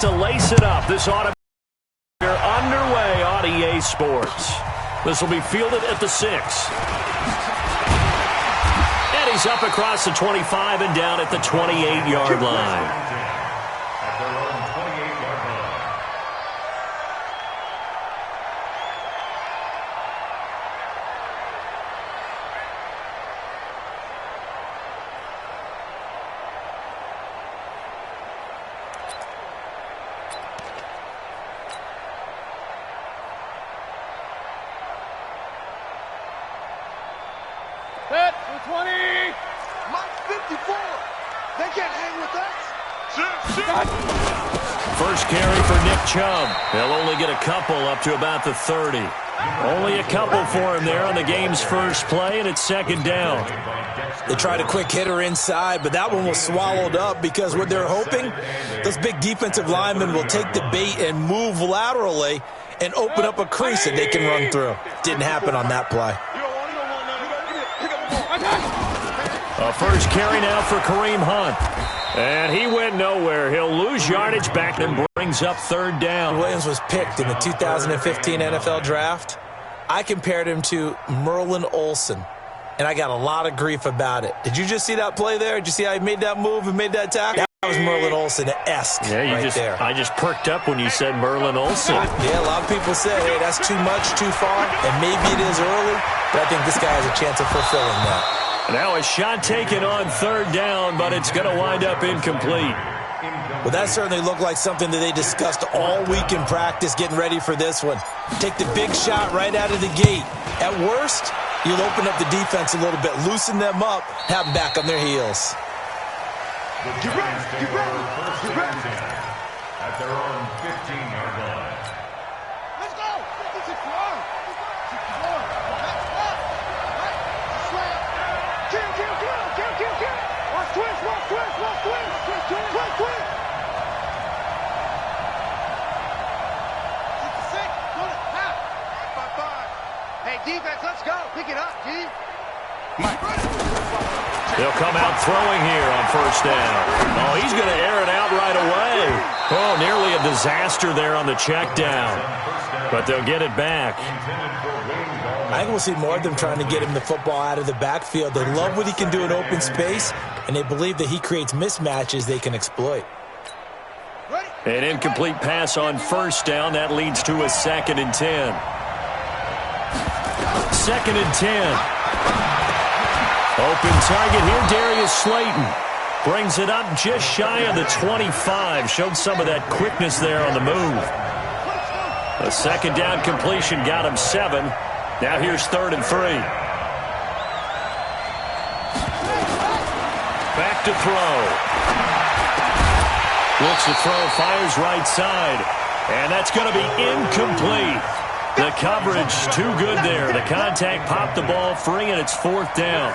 To lace it up, this ought to be underway on EA Sports. This will be fielded at the 6. And he's up across the 25 and down at the 28-yard line. Set, 20. Mike 54. They can't hang with us. First carry for Nick Chubb. He'll only get a couple up to about the 30. Only a couple for him there on the game's first play, and it's second down. They tried a quick hitter inside, but that one was swallowed up because what they're hoping, those big defensive linemen will take the bait and move laterally and open up a crease that they can run through. Didn't happen on that play. A first carry now for Kareem Hunt. And he went nowhere. He'll lose yardage back and brings up third down. Williams was picked in the 2015 NFL Draft. I compared him to Merlin Olsen, and I got a lot of grief about it. Did you just see that play there? Did you see how he made that move and made that tackle? That was Merlin Olsen-esque there. I just perked up when you said Merlin Olsen. Yeah, a lot of people say, hey, that's too much, too far, and maybe it is early, but I think this guy has a chance of fulfilling that. Now a shot taken on third down, but it's going to wind up incomplete. Well, that certainly looked like something that they discussed all week in practice getting ready for this one. Take the big shot right out of the gate. At worst, you'll open up the defense a little bit, loosen them up, have them back on their heels. Get ready, get ready, get ready. At their own 15-yard line. Let's go. It's a throw. Kill. Watch twist. Hey, defense, let's go. Pick it up, G. They'll come out throwing here on first down. Oh, he's going to air it out right away. Oh, nearly a disaster there on the check down. But they'll get it back. I think we'll see more of them trying to get him the football out of the backfield. They love what he can do in open space, and they believe that he creates mismatches they can exploit. An incomplete pass on first down. That leads to a 2nd and 10. 2nd and 10. Open target here, Darius Slayton. Brings it up just shy of the 25. Showed some of that quickness there on the move. A second down completion got him 7. Now here's 3rd and 3. Back to throw. Looks to throw, fires right side. And that's going to be incomplete. The coverage too good there. The contact popped the ball free, and it's 4th down.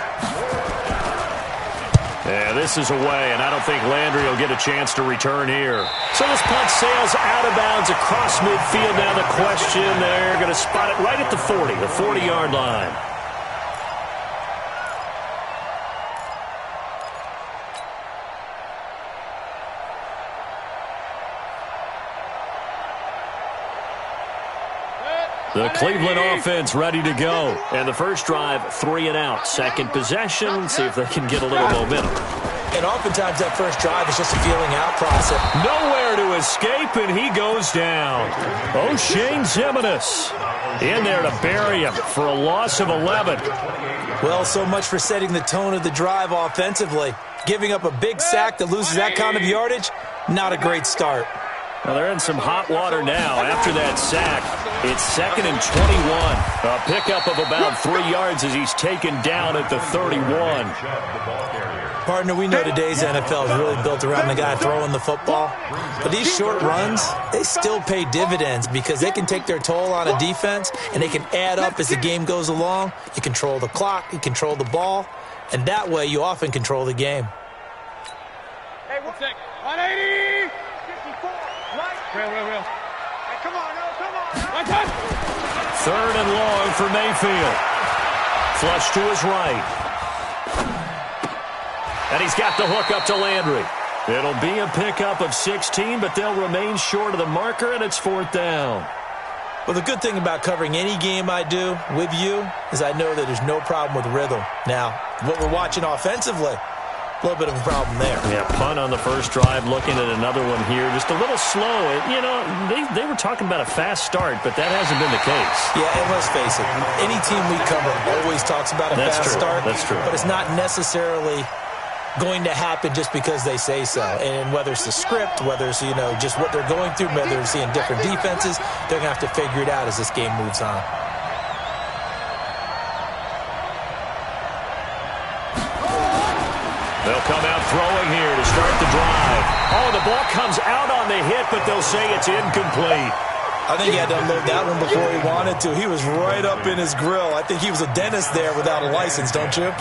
Yeah, this is away, and I don't think Landry will get a chance to return here. So this punt sails out of bounds across midfield. Now the question, they're going to spot it right at the 40, the 40-yard line. The Cleveland offense ready to go. And the first drive, 3 and out. Second possession, see if they can get a little momentum. And oftentimes that first drive is just a feeling out process. Nowhere to escape, and he goes down. O'Shane Ximines in there to bury him for a loss of 11. Well, so much for setting the tone of the drive offensively. Giving up a big sack that loses that kind of yardage, not a great start. Well, they're in some hot water now after that sack. It's 2nd and 21. A pickup of about 3 yards as he's taken down at the 31. Partner, we know today's NFL is really built around the guy throwing the football. But these short runs, they still pay dividends because they can take their toll on a defense, and they can add up as the game goes along. You control the clock, you control the ball, and that way you often control the game. Hey, 180! 54! Real. Hey, come on. 3rd and long for Mayfield. Flush to his right. And he's got the hook up to Landry. It'll be a pickup of 16, but they'll remain short of the marker, and it's 4th down. Well, the good thing about covering any game I do with you is I know that there's no problem with rhythm. Now, what we're watching offensively, a little bit of a problem there. Yeah, punt on the first drive, looking at another one here. Just a little slow. You know, they were talking about a fast start, but that hasn't been the case. Yeah, and let's face it, any team we cover always talks about a fast start. That's true. But it's not necessarily going to happen just because they say so. And whether it's the script, whether it's, just what they're going through, whether they're seeing different defenses, they're going to have to figure it out as this game moves on. They'll come out throwing here to start the drive. Oh, the ball comes out on the hit, but they'll say it's incomplete. I think he had to unload that one before he wanted to. He was right up in his grill. I think he was a dentist there without a license, don't you?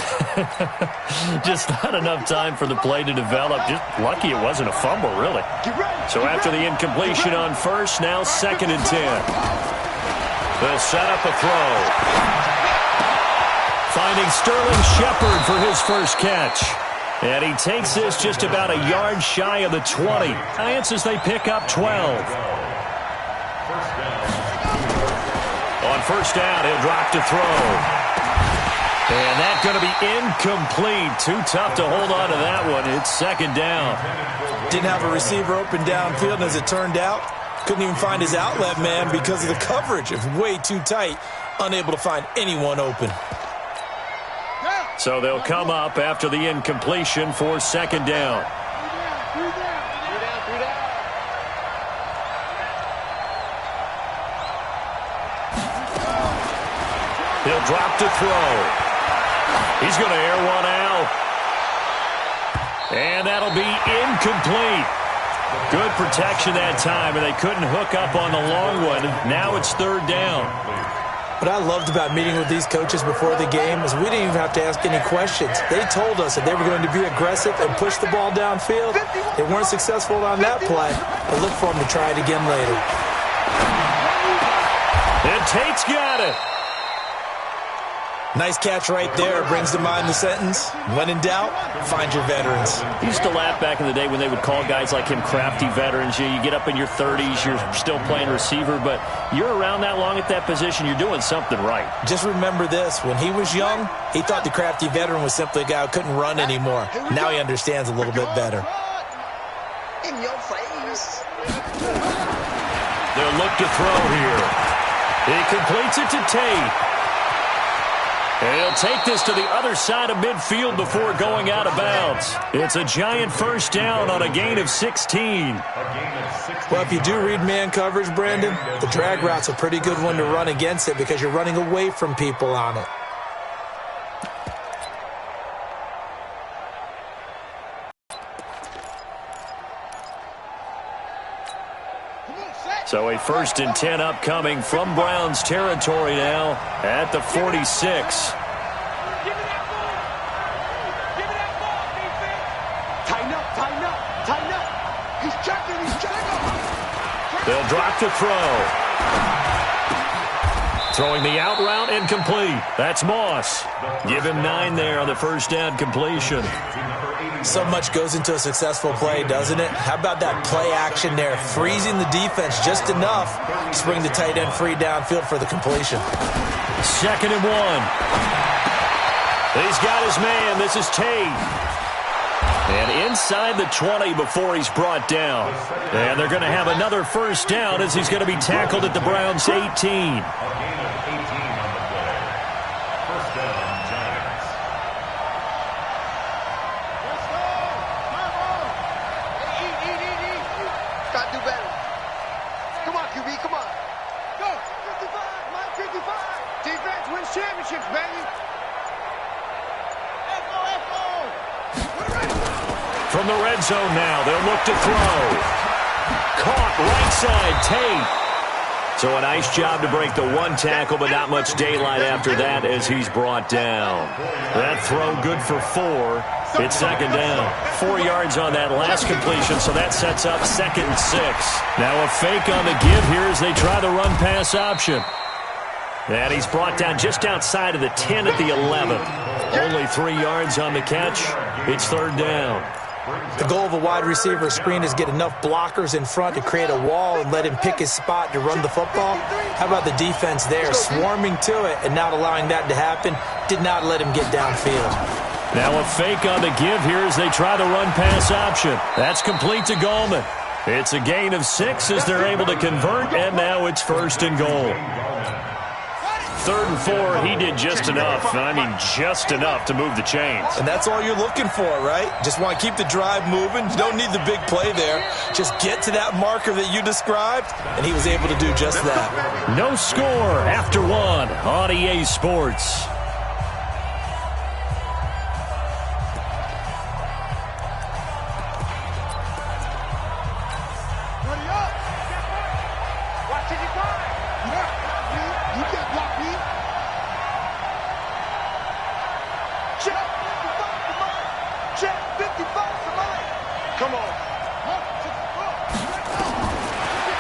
Just not enough time for the play to develop. Just lucky it wasn't a fumble, really. So after the incompletion on first, now 2nd and 10. They'll set up a throw. Finding Sterling Shepard for his first catch. And he takes this just about a yard shy of the 20. Giants as they pick up 12. On first down, he'll drop to throw. And that's going to be incomplete. Too tough to hold on to that one. It's 2nd down. Didn't have a receiver open downfield, and as it turned out, couldn't even find his outlet man because of the coverage. It was way too tight, unable to find anyone open. So they'll come up after the incompletion for 2nd down. He'll drop to throw. He's going to air one out. And that'll be incomplete. Good protection that time, and they couldn't hook up on the long one. Now it's 3rd down. What I loved about meeting with these coaches before the game is we didn't even have to ask any questions. They told us that they were going to be aggressive and push the ball downfield. They weren't successful on that play, but look for them to try it again later. And Tate's got it. Nice catch right there. Brings to mind the sentence, when in doubt, find your veterans. I used to laugh back in the day when they would call guys like him crafty veterans. You get up in your 30s, you're still playing receiver, but you're around that long at that position, you're doing something right. Just remember this. When he was young, he thought the crafty veteran was simply a guy who couldn't run anymore. Now he understands a little bit better. In your face. They'll look to throw here. He completes it to Tate. And he'll take this to the other side of midfield before going out of bounds. It's a Giant first down on a gain of 16. Well, if you do read man coverage, Brandon, the drag route's a pretty good one to run against it because you're running away from people on it. So a 1st and 10 upcoming from Browns territory now at the 46. They'll drop to throw. Throwing the out route incomplete. That's Moss. Give him 9 there on the first down completion. So much goes into a successful play, doesn't it? How about that play action there? Freezing the defense just enough to bring the tight end free downfield for the completion. 2nd and 1. He's got his man. This is Tate. And inside the 20 before he's brought down. And they're going to have another first down as he's going to be tackled at the Browns' 18. From the red zone now, they'll look to throw. Caught right side, Tate. So a nice job to break the one tackle, but not much daylight after that as he's brought down. That throw good for 4. It's 2nd down. 4 yards on that last completion, so that sets up 2nd and 6. Now a fake on the give here as they try the run-pass option. And he's brought down just outside of the 10 at the 11. Only 3 yards on the catch. It's 3rd down. The goal of a wide receiver screen is get enough blockers in front to create a wall and let him pick his spot to run the football. How about the defense there, swarming to it and not allowing that to happen? Did not let him get downfield. Now a fake on the give here as they try to run pass option. That's complete to Gallman. It's a gain of 6 as they're able to convert, and now it's 1st and goal. 3rd and 4, he did just enough. I mean, just enough to move the chains. And that's all you're looking for, right? Just want to keep the drive moving. You don't need the big play there. Just get to that marker that you described, and he was able to do just that. No score after 1 on EA Sports.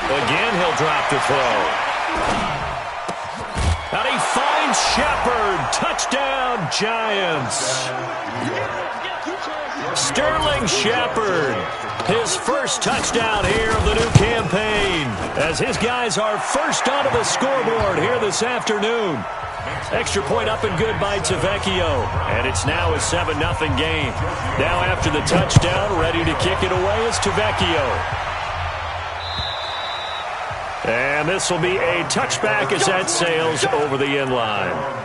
Again, he'll drop the throw. And he finds Shepard. Touchdown, Giants. Sterling Shepard, his first touchdown here of the new campaign, as his guys are first onto the scoreboard here this afternoon. Extra point up and good by Tavecchio. And it's now a 7-0 game. Now after the touchdown, ready to kick it away is Tavecchio. And this will be a touchback as that sails over the end line.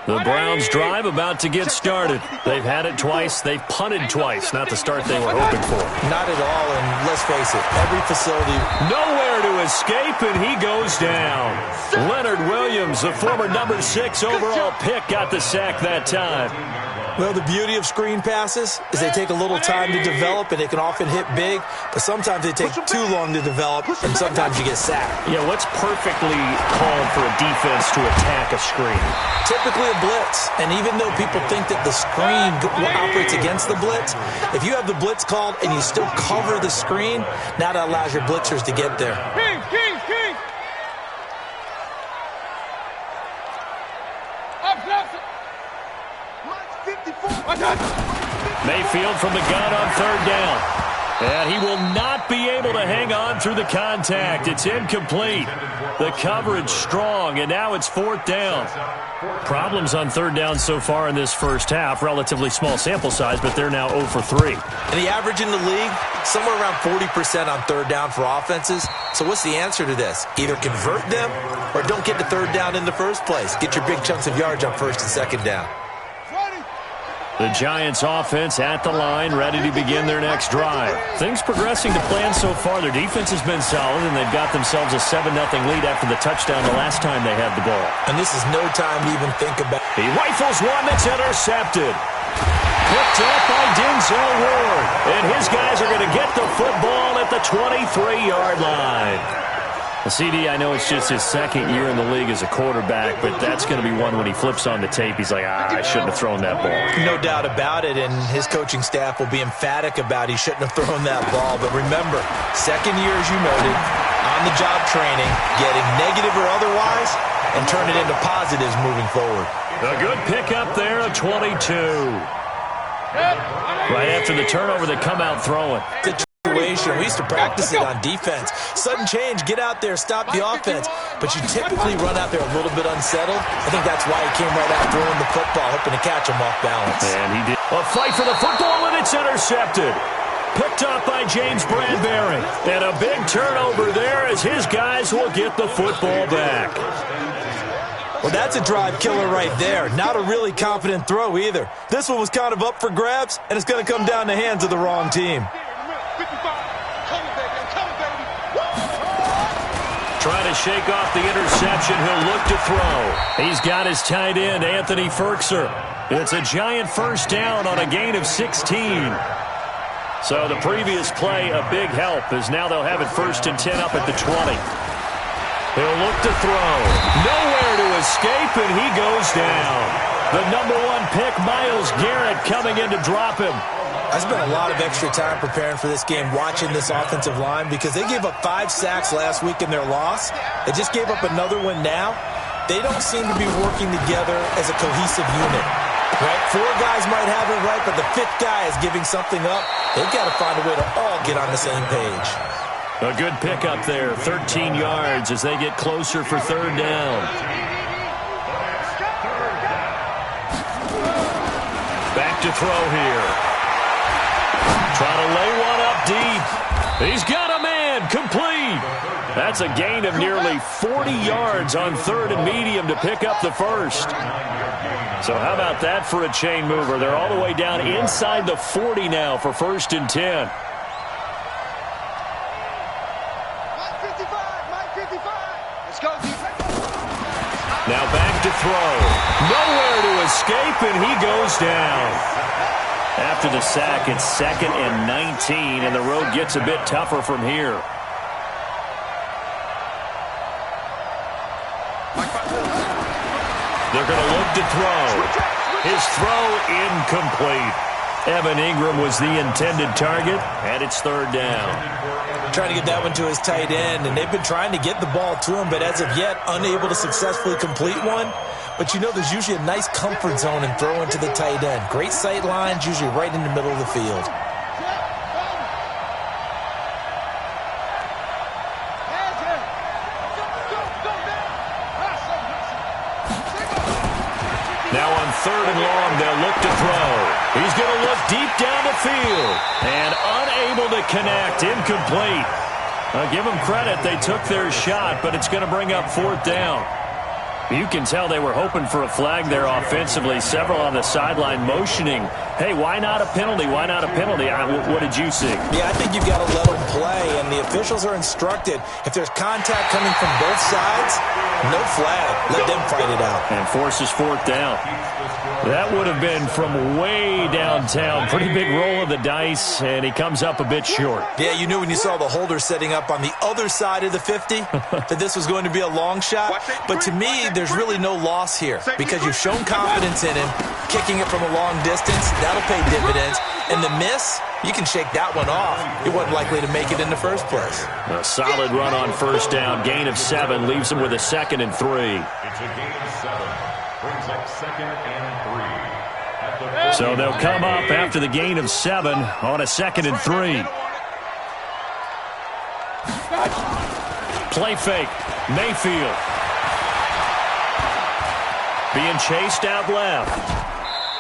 The Browns drive about to get started. They've had it twice. They've punted twice. Not the start they were hoping for. Not at all, and let's face it, every facility... Nowhere to escape, and he goes down. Leonard Williams, the former number 6 overall pick, got the sack that time. Well, the beauty of screen passes is they take a little time to develop, and they can often hit big, but sometimes they take too long to develop, and sometimes you get sacked. Yeah, what's perfectly called for a defense to attack a screen? Typically a blitz, and even though people think that the screen operates against the blitz, if you have the blitz called and you still cover the screen, now that allows your blitzers to get there. King. Mayfield from the gun on 3rd down. And he will not be able to hang on through the contact. It's incomplete. The coverage strong, and now it's 4th down. Problems on 3rd down so far in this first half. Relatively small sample size, but they're now 0 for 3. And the average in the league, somewhere around 40% on 3rd down for offenses. So what's the answer to this? Either convert them or don't get to 3rd down in the first place. Get your big chunks of yards on 1st and 2nd down. The Giants offense at the line, ready to begin their next drive. Things progressing to plan so far. Their defense has been solid, and they've got themselves a 7-0 lead after the touchdown the last time they had the ball. And this is no time to even think about it. He rifles one that's intercepted. Picked up by Denzel Ward. And his guys are going to get the football at the 23-yard line. CD, I know it's just his 2nd year in the league as a quarterback, but that's going to be one when he flips on the tape. He's like, I shouldn't have thrown that ball. No doubt about it, and his coaching staff will be emphatic about he shouldn't have thrown that ball. But remember, 2nd year, as you noted, on-the-job training, getting negative or otherwise, and turn it into positives moving forward. A good pickup there, a 22. Right after the turnover, they come out throwing. We used to practice it on defense. Sudden change, get out there, stop the offense. But you typically run out there a little bit unsettled. I think that's why he came right out throwing the football, hoping to catch him off balance. And he did. A fight for the football, and it's intercepted. Picked up by James Bradbury. And a big turnover there as his guys will get the football back. Well, that's a drive killer right there. Not a really confident throw either. This one was kind of up for grabs, and it's going to come down the hands of the wrong team. Trying to shake off the interception. He'll look to throw. He's got his tight end, Anthony Firkser. It's a Giant first down on a gain of 16. So the previous play, a big help, as now they'll have it 1st and 10 up at the 20. He'll look to throw. Nowhere to escape, and he goes down. The #1 pick, Myles Garrett, coming in to drop him. I spent a lot of extra time preparing for this game, watching this offensive line, because they gave up 5 sacks last week in their loss. They just gave up another one now. They don't seem to be working together as a cohesive unit. Right? 4 guys might have it right, but the 5th guy is giving something up. They've got to find a way to all get on the same page. A good pickup there, 13 yards as they get closer for 3rd down. Back to throw here. Trying to lay one up deep. He's got a man, complete. That's a gain of nearly 40 yards on 3rd and medium to pick up the first. So how about that for a chain mover? They're all the way down inside the 40 now for 1st and 10. Now back to throw. Nowhere to escape, and he goes down. After the sack, it's 2nd and 19, and the road gets a bit tougher from here. They're going to look to throw. His throw incomplete. Evan Ingram was the intended target, and it's 3rd down. Trying to get that one to his tight end, and they've been trying to get the ball to him, but as of yet, unable to successfully complete one. But you know there's usually a nice comfort zone in throwing to the tight end. Great sight lines, usually right in the middle of the field. Now on 3rd and long, they'll look to throw. He's going to look deep down the field and unable to connect. Incomplete. Give them credit. They took their shot, but it's going to bring up 4th down. You can tell they were hoping for a flag there offensively. Several on the sideline motioning, hey, why not a penalty? Why not a penalty? What did you see? Yeah, I think you've got to let them play, and the officials are instructed. If there's contact coming from both sides, no flag. Let them fight it out. And forces 4th down. That would have been from way downtown. Pretty big roll of the dice, and he comes up a bit short. Yeah, you knew when you saw the holder setting up on the other side of the 50 that this was going to be a long shot. But to me, there's really no loss here because you've shown confidence in him. Kicking it from a long distance, that'll pay dividends. And the miss, you can shake that one off. He wasn't likely to make it in the first place. A solid run on 1st down. Gain of 7 leaves him with a 2nd and 3. It's a gain of 7. Brings up 2nd and 3. So they'll come up after the gain of 7 on a 2nd and 3. Play fake. Mayfield. Being chased out left.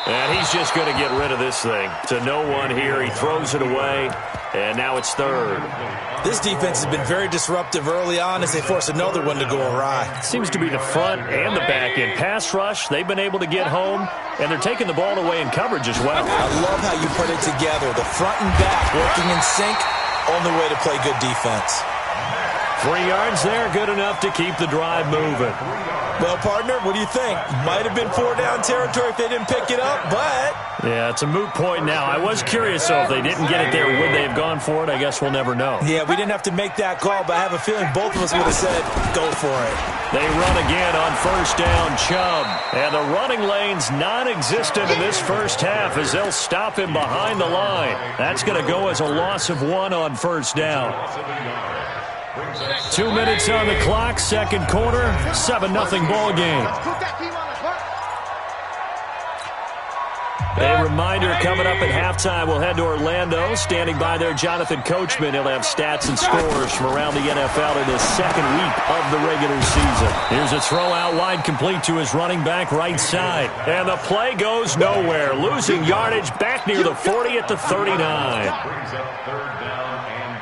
And he's just going to get rid of this thing. To no one here. He throws it away. And now it's 3rd. This defense has been very disruptive early on as they force another one to go awry. Seems to be the front and the back end. Pass rush, they've been able to get home, and they're taking the ball away in coverage as well. I love how you put it together. The front and back working in sync, only way to play good defense. 3 yards there, good enough to keep the drive moving. Well, partner, what do you think? Might have been 4-down territory if they didn't pick it up, but... Yeah, it's a moot point now. I was curious, though, if they didn't get it there, would they have gone for it? I guess we'll never know. Yeah, we didn't have to make that call, but I have a feeling both of us would have said, go for it. They run again on 1st down, Chubb. And the running lane's non-existent in this first half as they'll stop him behind the line. That's going to go as a loss of 1 on 1st down. 2 minutes on the clock, 2nd quarter, 7-0 ball game. A reminder coming up at halftime, we'll head to Orlando. Standing by there, Jonathan Coachman. He'll have stats and scores from around the NFL in the 2nd week of the regular season. Here's a throw out wide, complete to his running back right side. And the play goes nowhere. Losing yardage back near the 40 at the 39. Brings up 3rd down and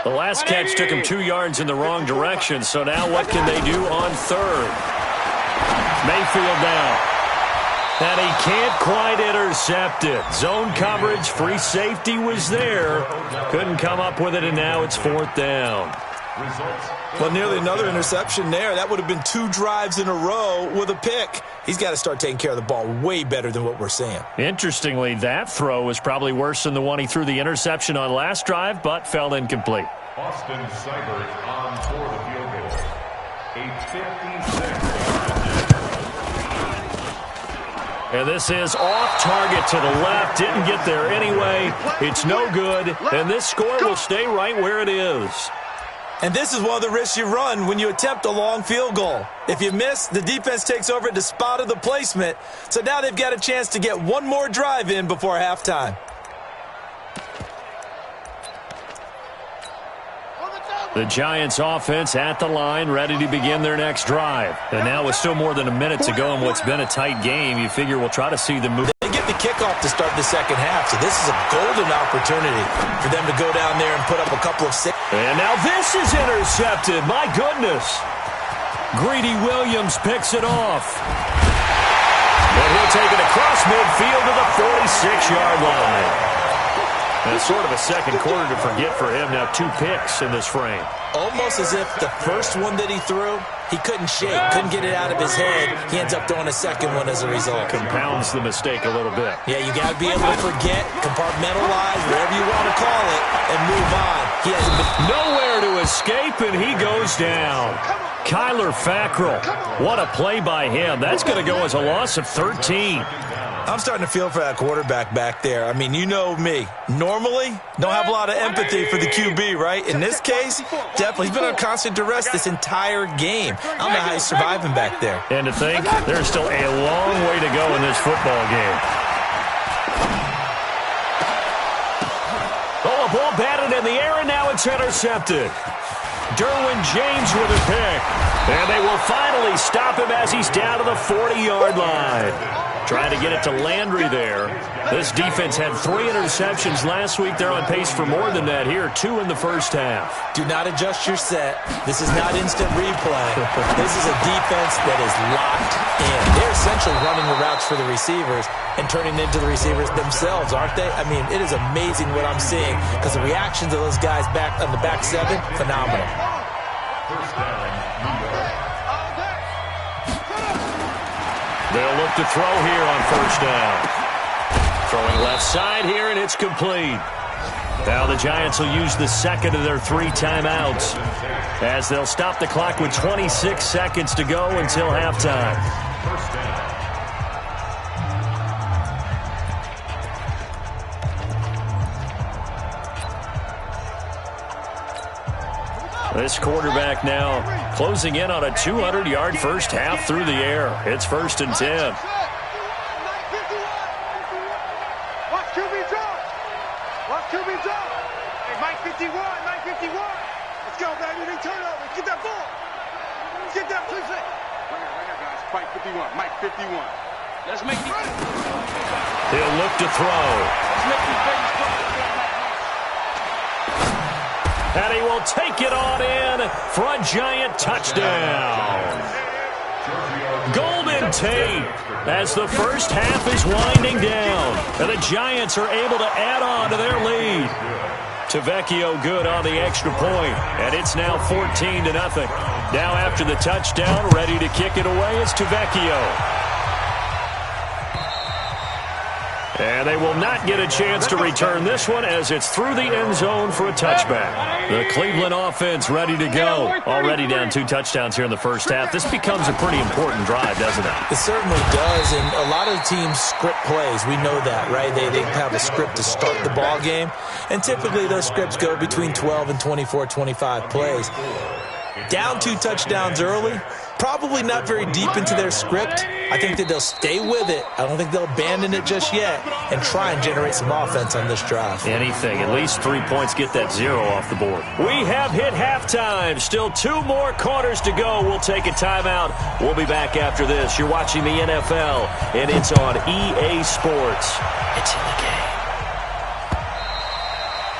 12. The last catch took him 2 yards in the wrong direction, so now what can they do on 3rd? Mayfield down. And he can't quite intercept it. Zone coverage, free safety was there. Couldn't come up with it, and now it's 4th down. Well, nearly another interception there. That would have been 2 drives in a row with a pick. He's got to start taking care of the ball way better than what we're seeing. Interestingly, that throw was probably worse than the one he threw the interception on last drive, but fell incomplete. Austin Seibert on for the field goal. And this is off target to the left. Didn't get there anyway. It's no good. And this score will stay right where it is. And this is one of the risks you run when you attempt a long field goal. If you miss, the defense takes over at the spot of the placement. So now they've got a chance to get one more drive in before halftime. The Giants offense at the line, ready to begin their next drive. And now with still more than a minute to go in what's been a tight game, you figure we'll try to see them move. They get the kickoff to start the second half, so this is a golden opportunity for them to go down there and put up a couple of six. And now this is intercepted. My goodness. Greedy Williams picks it off. And he'll take it across midfield to the 46-yard line. And it's sort of a second quarter to forget for him. Now 2 picks in this frame. Almost as if the first one that he threw, he couldn't shake, couldn't get it out of his head. He ends up throwing a second one as a result. Compounds the mistake a little bit. Yeah, you got to be able to forget, compartmentalize, whatever you want to call it, and move on. He hasn't been nowhere to escape, and he goes down. Kyler Fackrell, what a play by him. That's going to go as a loss of 13. I'm starting to feel for that quarterback back there. I mean, you know me. Normally, don't have a lot of empathy for the QB, right? In this case, definitely. He's been on constant duress this entire game. I don't know how he's surviving back there. And to think, there's still a long way to go in this football game. Oh, a ball batted in the air, and now it's intercepted. Derwin James with a pick. And they will finally stop him as he's down to the 40-yard line. Trying to get it to Landry there. This defense had 3 interceptions last week. They're on pace for more than that here. 2 in the first half. Do not adjust your set. This is not instant replay. This is a defense that is locked in. They're essentially running the routes for the receivers and turning into the receivers themselves, aren't they? I mean, it is amazing what I'm seeing because the reactions of those guys back on the back 7, phenomenal. They'll look to throw here on first down. Throwing left side here, and it's complete. Now the Giants will use the second of their 3 timeouts as they'll stop the clock with 26 seconds to go until halftime. This quarterback now closing in on a 200-yard first half through the air. It's 1st and 10. Watch QB drop. Watch QB drop. Hey, Mike 51, Mike 51. Let's go, baby. They turn over. Get that ball. Get that push it. Right here, guys. Mike 51, Mike 51. Let's make it. He'll look to throw. Let's make these babies go. And he will take it on in for a Giant touchdown. Golden Tate as the first half is winding down. And the Giants are able to add on to their lead. Tavecchio good on the extra point. And it's now 14-0. Now after the touchdown, ready to kick it away is Tavecchio. And they will not get a chance to return this one as it's through the end zone for a touchback. The Cleveland offense ready to go. Already down 2 touchdowns here in the first half. This becomes a pretty important drive, doesn't it? It certainly does, and a lot of teams script plays. We know that, right? They have a script to start the ball game, and typically those scripts go between 12 and 24, 25 plays. Down 2 touchdowns early, probably not very deep into their script. I think that they'll stay with it. I don't think they'll abandon it just yet and try and generate some offense on this drive. Anything. At least 3 points, get that 0 off the board. We have hit halftime. Still 2 more quarters to go. We'll take a timeout. We'll be back after this. You're watching the NFL, and it's on EA Sports. It's in the game.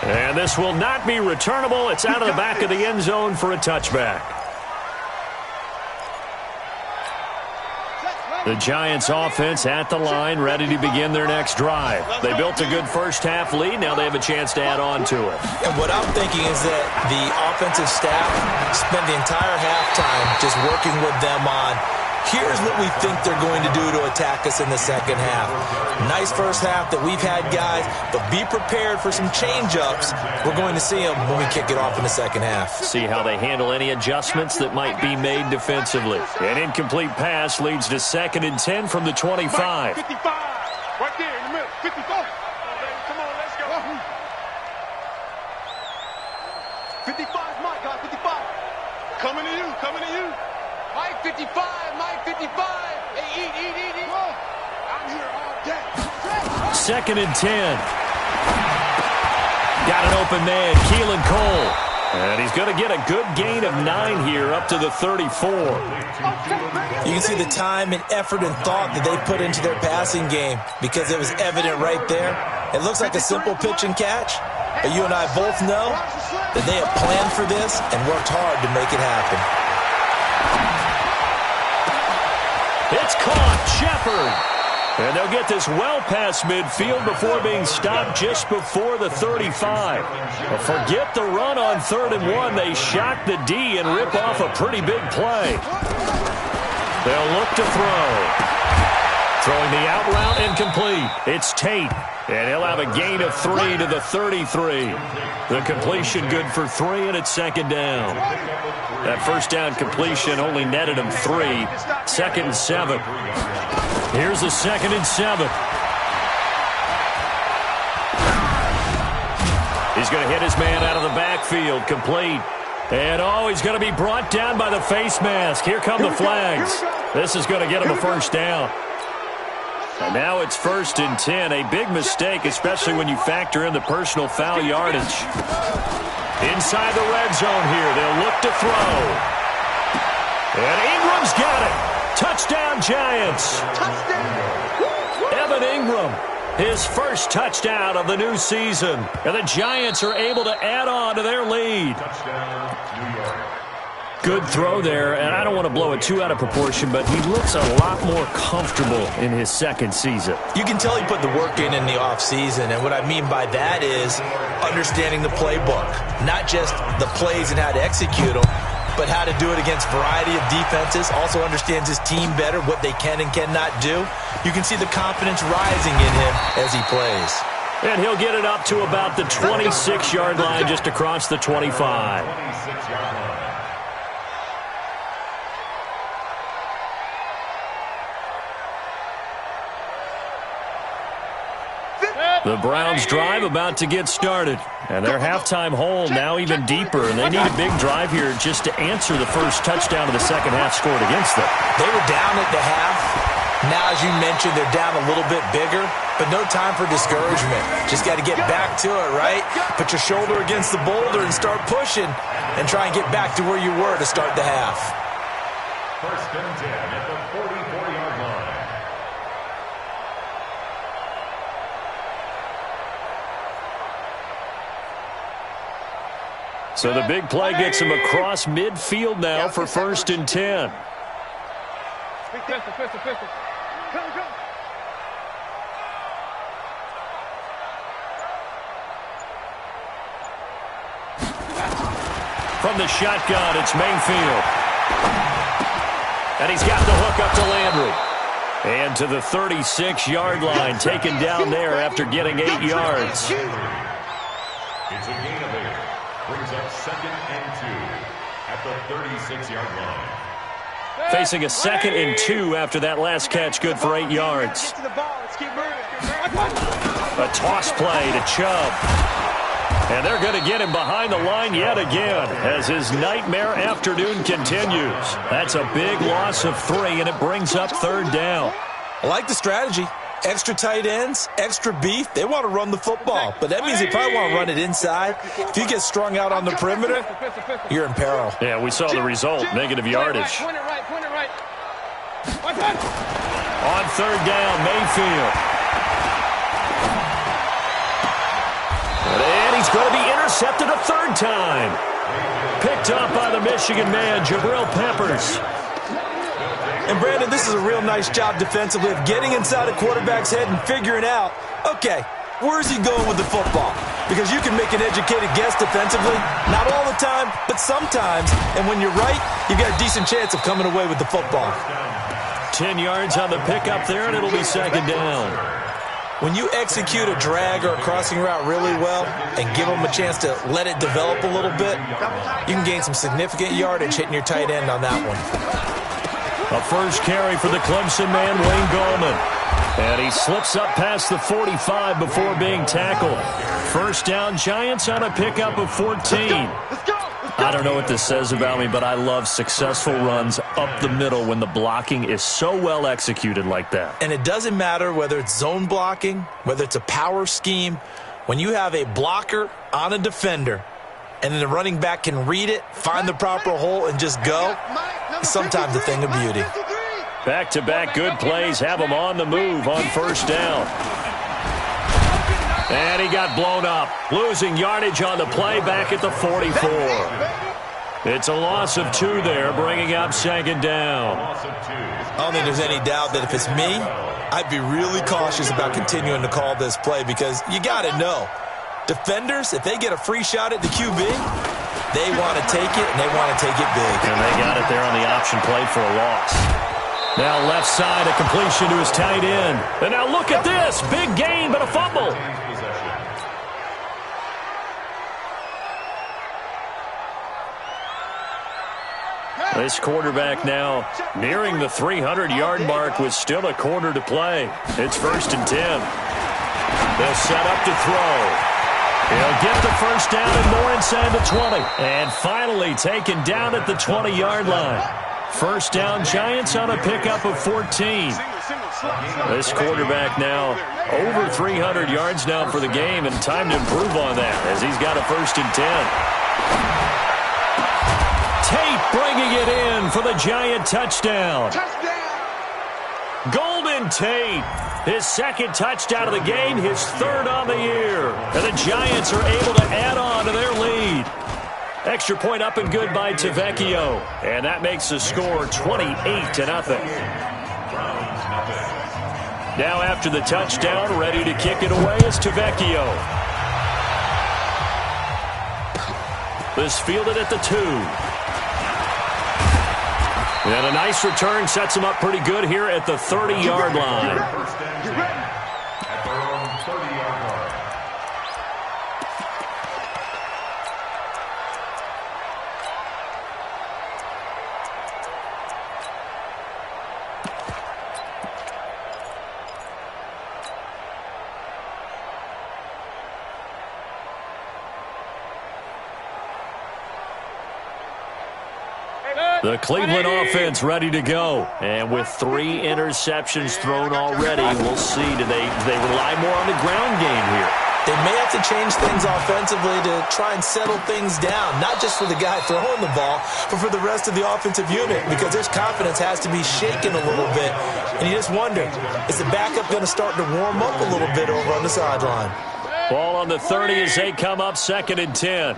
And this will not be returnable. It's out of the back of the end zone for a touchback. The Giants offense at the line, ready to begin their next drive. They built a good first half lead. Now they have a chance to add on to it. And what I'm thinking is that the offensive staff spent the entire halftime just working with them on Here's what we think they're going to do to attack us in the second half. Nice first half that we've had, guys, but be prepared for some change-ups. We're going to see them when we kick it off in the second half. See how they handle any adjustments that might be made defensively. An incomplete pass leads to 2nd and 10 from the 25. 55. Right there in the middle. 54. Come on, let's go. 55 is Mike, guys. 55. Coming to you. Coming to you. Mike 55. Mike 55. Hey, eat. I'm here all day. 2nd and 10. Got an open man, Keelan Cole. And he's going to get a good gain of 9 here up to the 34. You can see the time and effort and thought that they put into their passing game because it was evident right there. It looks like a simple pitch and catch, but you and I both know that they have planned for this and worked hard to make it happen. It's caught, Shepard. And they'll get this well past midfield before being stopped just before the 35. But forget the run on 3rd and 1. They shock the D and rip off a pretty big play. They'll look to throw. Throwing the out route incomplete. It's Tate. And he'll have a gain of 3 to the 33. The completion good for 3, and it's 2nd down. That first down completion only netted him 3. 2nd and 7. Here's the 2nd and 7. He's going to hit his man out of the backfield. Complete. And, he's going to be brought down by the face mask. Here come the flags. This is going to get him a first down. And now it's 1st and 10. A big mistake, especially when you factor in the personal foul yardage. Inside the red zone here. They'll look to throw. And Ingram's got it. Touchdown, Giants. Evan Ingram, his first touchdown of the new season. And the Giants are able to add on to their lead. Good throw there, and I don't want to blow it too out of proportion, but he looks a lot more comfortable in his 2nd season. You can tell he put the work in the offseason, and what I mean by that is understanding the playbook. Not just the plays and how to execute them, but how to do it against a variety of defenses. Also understands his team better, what they can and cannot do. You can see the confidence rising in him as he plays. And he'll get it up to about the 26-yard line, just across the 25. The Browns drive about to get started. And their halftime hole now even deeper. And they need a big drive here just to answer the first touchdown of the second half scored against them. They were down at the half. Now, as you mentioned, they're down a little bit bigger. But no time for discouragement. Just got to get back to it, right? Put your shoulder against the boulder and start pushing. And try and get back to where you were to start the half. 1st and 10 at the 44-yard line. So the big play gets him across midfield now for 1st and 10. From the shotgun, it's Mayfield. And he's got the hook up to Landry. And to the 36-yard line, taken down there after getting 8 yards. It's a gain of 8. Brings up 2nd and 2 at the 36-yard line. Facing a 2nd and 2 after that last catch, good for 8 yards. A toss play to Chubb. And they're going to get him behind the line yet again as his nightmare afternoon continues. That's a big loss of 3, and it brings up 3rd down. I like the strategy. Extra tight ends, extra beef. They want to run the football, but that means they probably want to run it inside. If you get strung out on the perimeter, you're in peril. Yeah, we saw the result, negative yardage. Point it right. On 3rd down, Mayfield. And he's going to be intercepted a 3rd time. Picked up by the Michigan man, Jabril Peppers. And, Brandon, this is a real nice job defensively of getting inside a quarterback's head and figuring out, okay, where's he going with the football? Because you can make an educated guess defensively, not all the time, but sometimes. And when you're right, you've got a decent chance of coming away with the football. 10 yards on the pickup there, and it'll be second down. When you execute a drag or a crossing route really well and give them a chance to let it develop a little bit, you can gain some significant yardage hitting your tight end on that one. A first carry for the Clemson man, Wayne Gallman. And he slips up past the 45 before being tackled. First down, Giants on a pickup of 14. I don't know what this says about me, but I love successful runs up the middle when the blocking is so well executed like that. And it doesn't matter whether it's zone blocking, whether it's a power scheme. When you have a blocker on a defender and then the running back can read it, find the proper hole, and just go, it's sometimes a thing of beauty. Back-to-back good plays have him on the move on first down. And he got blown up, losing yardage on the play back at the 44. It's a loss of 2 there, bringing up second down. I don't think there's any doubt that if it's me, I'd be really cautious about continuing to call this play because you got to know, defenders, if they get a free shot at the QB, they want to take it, and they want to take it big. And they got it there on the option play for a loss. Now left side, a completion to his tight end. And now look at this. Big gain, but a fumble. This quarterback now nearing the 300-yard mark with still a quarter to play. It's first and 10. They'll set up to throw. He'll get the first down and more inside the 20. And finally taken down at the 20-yard line. First down, Giants on a pickup of 14. This quarterback now over 300 yards now for the game, and time to improve on that as he's got a first and 10. Tate bringing it in for the Giant touchdown. Golden Tate, his second touchdown of the game, his third on the year. And the Giants are able to add on to their lead. Extra point up and good by Tavecchio. And that makes the score 28-0. Now after the touchdown, ready to kick it away is Tavecchio. This fielded at the 2. And a nice return sets him up pretty good here at the 30-yard line. The Cleveland offense ready to go. And with 3 interceptions thrown already, we'll see. Do they rely more on the ground game here? They may have to change things offensively to try and settle things down, not just for the guy throwing the ball, but for the rest of the offensive unit, because their confidence has to be shaken a little bit. And you just wonder, is the backup going to start to warm up a little bit over on the sideline? Ball on the 30 as they come up second and 10.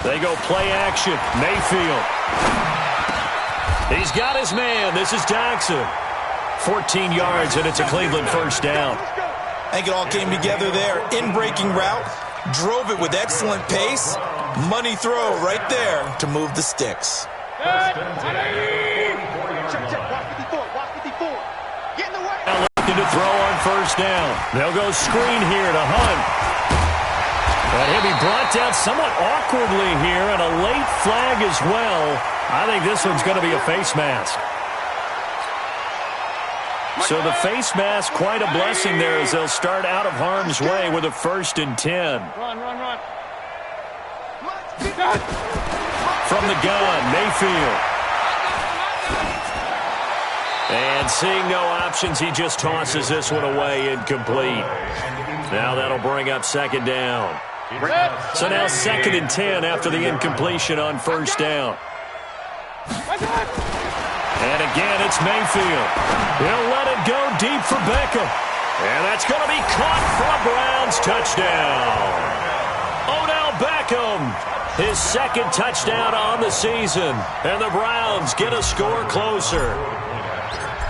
They go play action. Mayfield. He's got his man. This is Jackson. 14 yards, and it's a Cleveland first down. I think it all came together there. In-breaking route. Drove it with excellent pace. Money throw right there to move the sticks. Now looking to throw on first down. They'll go screen here to Hunt. And he'll be brought down somewhat awkwardly here, and a late flag as well. I think this one's going to be a face mask. So the face mask, quite a blessing there as they'll start out of harm's way with a first and 10. Run. From the gun, Mayfield. And seeing no options, he just tosses this one away incomplete. Now that'll bring up second down. So now second and 10 after the incompletion on first down. And again, it's Mayfield. He'll let it go deep for Beckham. And that's going to be caught for a Browns touchdown. Odell Beckham, his second touchdown on the season. And the Browns get a score closer.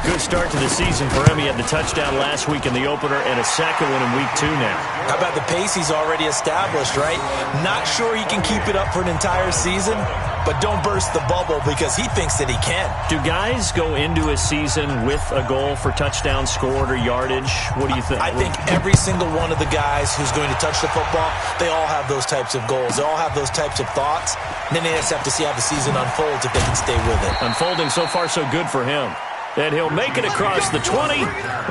Good start to the season for him. He had the touchdown last week in the opener and a second one in week 2 now. How about the pace he's already established, right? Not sure he can keep it up for an entire season, but don't burst the bubble because he thinks that he can. Do guys go into a season with a goal for touchdown scored or yardage? What do you think? I think every single one of the guys who's going to touch the football, they all have those types of goals. They all have those types of thoughts. And then they just have to see how the season unfolds if they can stay with it. Unfolding so far so good for him. And he'll make it across the 20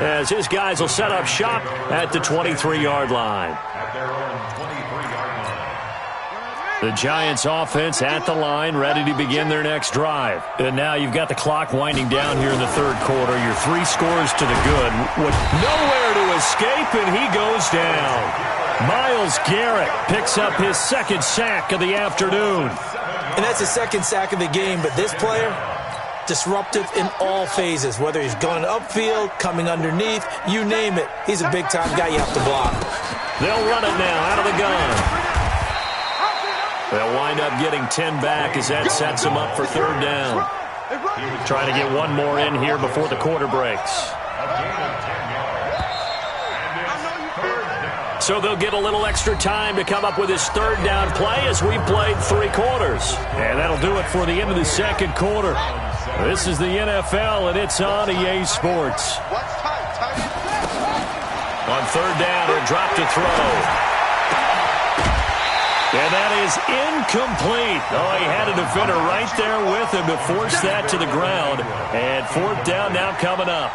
as his guys will set up shop at the 23-yard line. At their own 23-yard line. The Giants offense at the line, ready to begin their next drive. And now you've got the clock winding down here in the third quarter. Your 3 scores to the good. With nowhere to escape, and he goes down. Myles Garrett picks up his second sack of the afternoon. And that's the second sack of the game, but this player, disruptive in all phases, whether he's going upfield, coming underneath, you name it. He's a big-time guy you have to block. They'll run it now out of the gun. They'll wind up getting 10 back as that sets them up for third down. Trying to get one more in here before the quarter breaks. So they'll get a little extra time to come up with his third down play as we played 3 quarters. And that'll do it for the end of the second quarter. This is the NFL, and it's on EA Sports. On third down, he'll drop to throw. And that is incomplete. Oh, he had a defender right there with him to force that to the ground. And fourth down now coming up.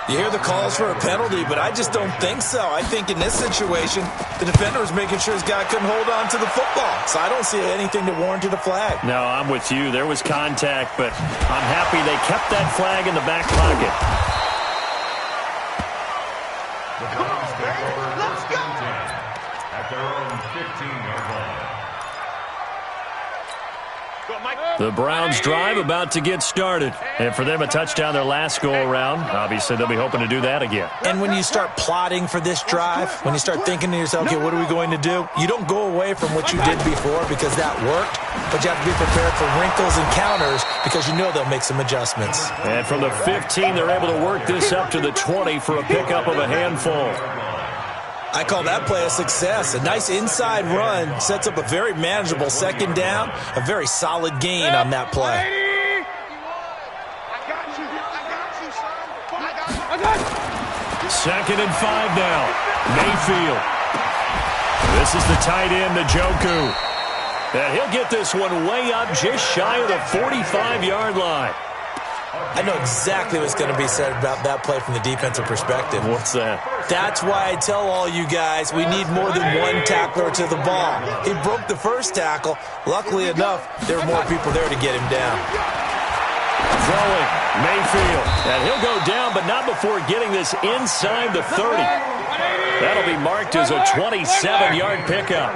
You hear the calls for a penalty, but I just don't think so. I think in this situation, the defender was making sure his guy couldn't hold on to the football. So I don't see anything that warranted a flag. No, I'm with you. There was contact, but I'm happy they kept that flag in the back pocket. The Browns take over first and 10 at their own 15-yard line. The Browns drive about to get started. And for them, a touchdown their last go-around. Obviously, they'll be hoping to do that again. And when you start plotting for this drive, when you start thinking to yourself, okay, what are we going to do? You don't go away from what you did before because that worked, but you have to be prepared for wrinkles and counters because you know they'll make some adjustments. And from the 15, they're able to work this up to the 20 for a pickup of a handful. I call that play a success. A nice inside run sets up a very manageable second down, a very solid gain on that play. Second and 5 now. Mayfield. This is the tight end, Njoku. And he'll get this one way up just shy of the 45-yard line. I know exactly what's going to be said about that play from the defensive perspective. What's that? That's why I tell all you guys we need more than one tackler to the ball. He broke the first tackle. Luckily enough, there were more people there to get him down. Throwing, Mayfield. And he'll go down, but not before getting this inside the 30. That'll be marked as a 27-yard pickup.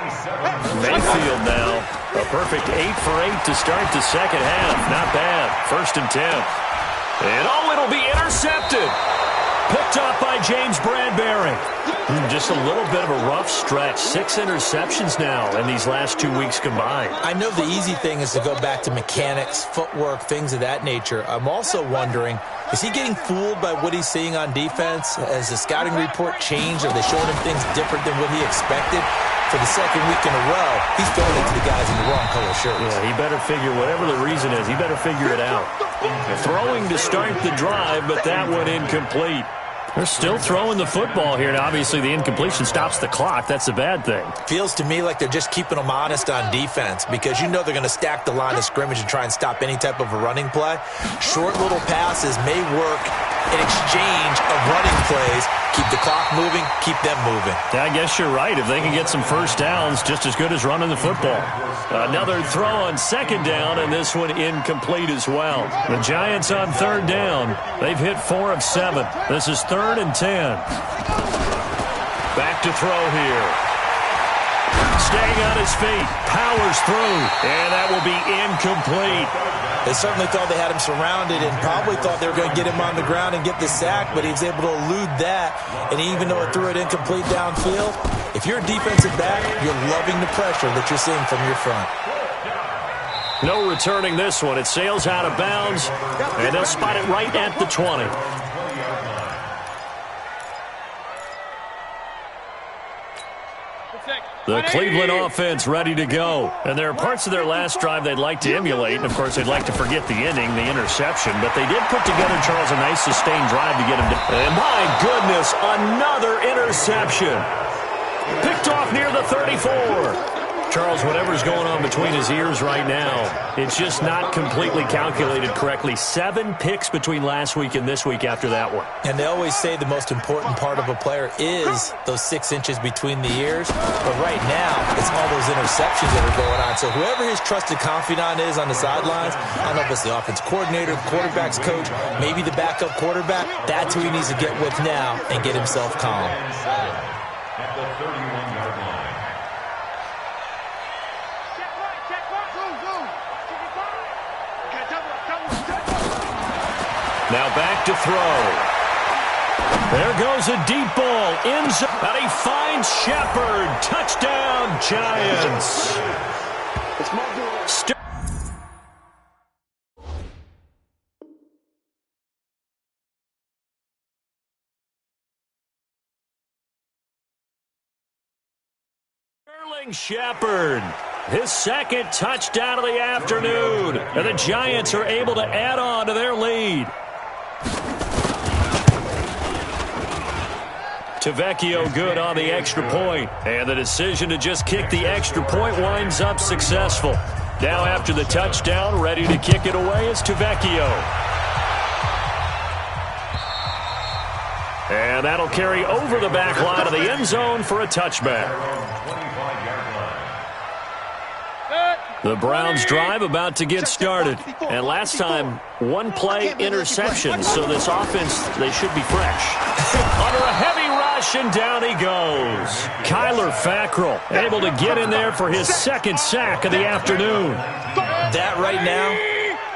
Mayfield now, a perfect 8 for 8 to start the second half. Not bad. First and 10. And it'll be intercepted. Picked up by James Bradbury. Just a little bit of a rough stretch. 6 interceptions now in these last 2 weeks combined. I know the easy thing is to go back to mechanics, footwork, things of that nature. I'm also wondering, is he getting fooled by what he's seeing on defense? Has the scouting report changed? Are they showing him things different than what he expected? For the second week in a row, he's throwing it to the guys in the wrong color shirts. Yeah, he better figure, whatever the reason is, he better figure it out. Throwing to start the drive, but that one incomplete. They're still throwing the football here, and obviously the incompletion stops the clock. That's a bad thing. Feels to me like they're just keeping them honest on defense because you know they're going to stack the line of scrimmage and try and stop any type of a running play. Short little passes may work in exchange of running plays. Keep the clock moving, keep them moving. I guess you're right. If they can get some first downs, just as good as running the football. Another throw on second down, and this one incomplete as well. The Giants on third down. They've hit 4 of 7. This is 3rd and 10. Back to throw here. Staying on his feet. Powers through. And that will be incomplete. They certainly thought they had him surrounded and probably thought they were going to get him on the ground and get the sack, but he was able to elude that. And even though it threw it incomplete downfield, if you're a defensive back, you're loving the pressure that you're seeing from your front. No returning this one. It sails out of bounds, and they'll spot it right at the 20. The Cleveland offense ready to go. And there are parts of their last drive they'd like to emulate. And, of course, they'd like to forget the ending, the interception. But they did put together, Charles, a nice sustained drive to get him to. And, my goodness, another interception. Picked off near the 34. Charles, whatever's going on between his ears right now, it's just not completely calculated correctly. 7 picks between last week and this week after that one. And they always say the most important part of a player is those 6 inches between the ears. But right now, it's all those interceptions that are going on. So whoever his trusted confidant is on the sidelines, I don't know if it's the offense coordinator, the quarterback's coach, maybe the backup quarterback, that's who he needs to get with now and get himself calm. At the 31-yard line. Now back to throw. There goes a deep ball. In zone. And he finds Shepard. Touchdown, Giants. Sterling Shepard. His second touchdown of the afternoon. And the Giants are able to add on to their lead. Tavecchio good on the extra point. And the decision to just kick the extra point winds up successful. Now after the touchdown, ready to kick it away is Tavecchio. And that'll carry over the back line of the end zone for a touchback. The Browns drive about to get started. And last time, 1 play interception. So this offense, they should be fresh. Under a heavy rush, and down he goes. Kyler Fackrell able to get in there for his second sack of the afternoon. That right now,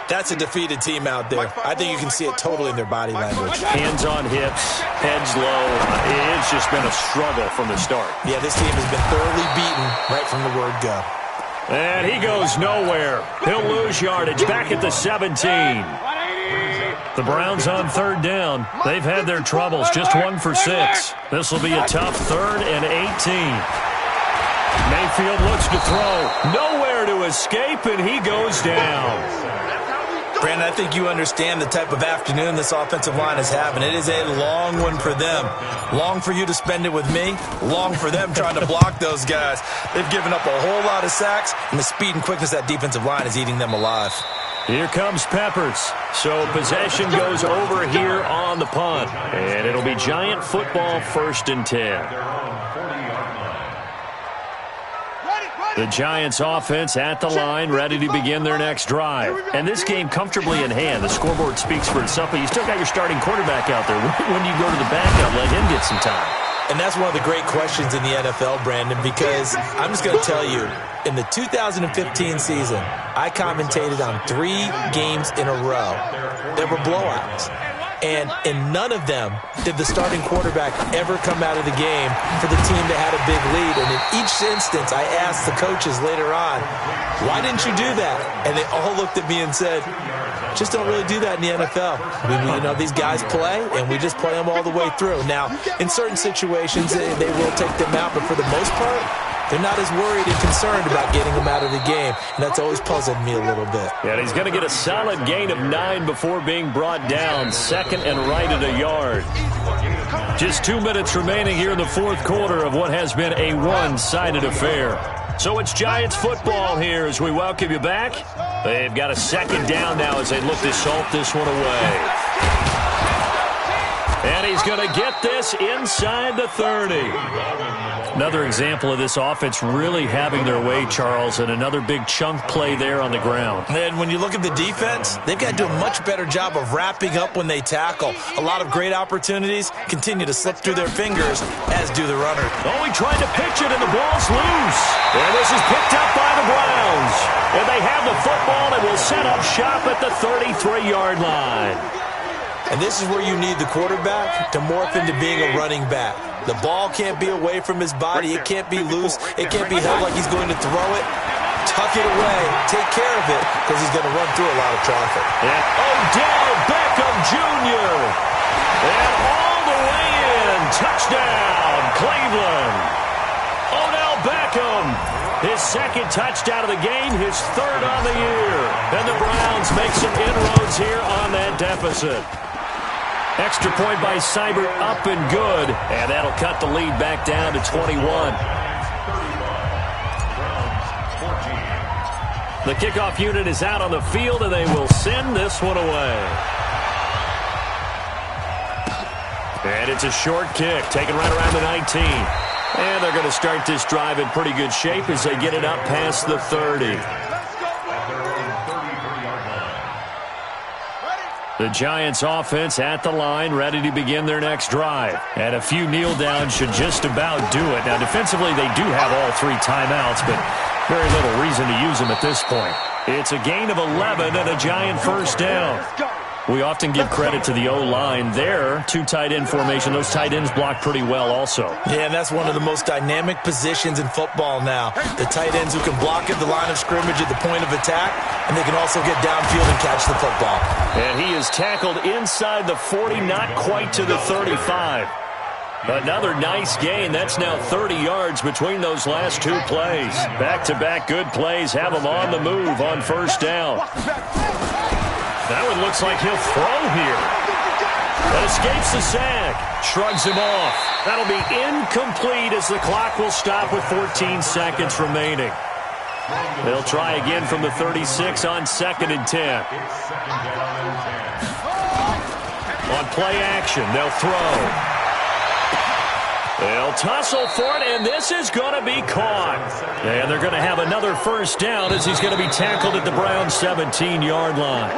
that's a defeated team out there. I think you can see it totally in their body language. Hands on hips, heads low. It's just been a struggle from the start. Yeah, this team has been thoroughly beaten right from the word go. And he goes nowhere. He'll lose yardage back at the 17. The Browns on 3rd down. They've had their troubles, just 1 for 6. This will be a tough 3rd and 18. Mayfield looks to throw. Nowhere to escape, and he goes down. Brandon, I think you understand the type of afternoon this offensive line is having. It is a long one for them. Long for you to spend it with me. Long for them trying to block those guys. They've given up a whole lot of sacks, and the speed and quickness of that defensive line is eating them alive. Here comes Peppers. So possession goes over here on the punt. And it'll be Giant football 1st and 10. The Giants offense at the line, ready to begin their next drive. And this game comfortably in hand. The scoreboard speaks for itself, but you still got your starting quarterback out there. When do you go to the backup, let him get some time? And that's one of the great questions in the NFL, Brandon, because I'm just going to tell you, in the 2015 season, I commentated on 3 games in a row. There were blowouts. And in none of them did the starting quarterback ever come out of the game for the team that had a big lead. And in each instance, I asked the coaches later on, why didn't you do that? And they all looked at me and said, just don't really do that in the NFL. These guys play, and we just play them all the way through. Now, in certain situations, they will take them out, but for the most part, they're not as worried and concerned about getting him out of the game, and that's always puzzled me a little bit. Yeah, and he's going to get a solid gain of 9 before being brought down. 2nd and right at a yard. Just 2 minutes remaining here in the 4th quarter of what has been a one-sided affair. So it's Giants football here as we welcome you back. They've got a 2nd down now as they look to salt this one away. And he's going to get this inside the 30. Another example of this offense really having their way, Charles, and another big chunk play there on the ground. And when you look at the defense, they've got to do a much better job of wrapping up when they tackle. A lot of great opportunities continue to slip through their fingers, as do the runner. Oh, he tried to pitch it, and the ball's loose. And this is picked up by the Browns. And they have the football and will set up shop at the 33-yard line. And this is where you need the quarterback to morph into being a running back. The ball can't be away from his body. It can't be loose. It can't be held like he's going to throw it. tuck it away, take care of it, because he's going to run through a lot of traffic. And Odell Beckham Jr. And all the way in. Touchdown, Cleveland. Odell Beckham, his second touchdown of the game, his third on the year. And the Browns make some inroads here on that deficit. Extra point by Seibert, up and good. And that'll cut the lead back down to 21. The kickoff unit is out on the field, and they will send this one away. And it's a short kick, taken right around the 19. And they're going to start this drive in pretty good shape as they get it up past the 30. The Giants offense at the line, ready to begin their next drive. And a few kneel downs should just about do it. Now, defensively, they do have all 3 timeouts, but very little reason to use them at this point. It's a gain of 11 and a Giant first down. We often give credit to the O-line there. 2 tight end formation. Those tight ends block pretty well also. Yeah, and that's one of the most dynamic positions in football now. The tight ends who can block at the line of scrimmage at the point of attack, and they can also get downfield and catch the football. And he is tackled inside the 40, not quite to the 35. Another nice gain. That's now 30 yards between those last 2 plays. Back-to-back good plays have him on the move on first down. That one looks like he'll throw here. That escapes the sack. Shrugs him off. That'll be incomplete as the clock will stop with 14 seconds remaining. They'll try again from the 36 on 2nd and 10. On play action, they'll throw. They'll tussle for it, and this is going to be caught. And they're going to have another first down as he's going to be tackled at the Browns' 17-yard line.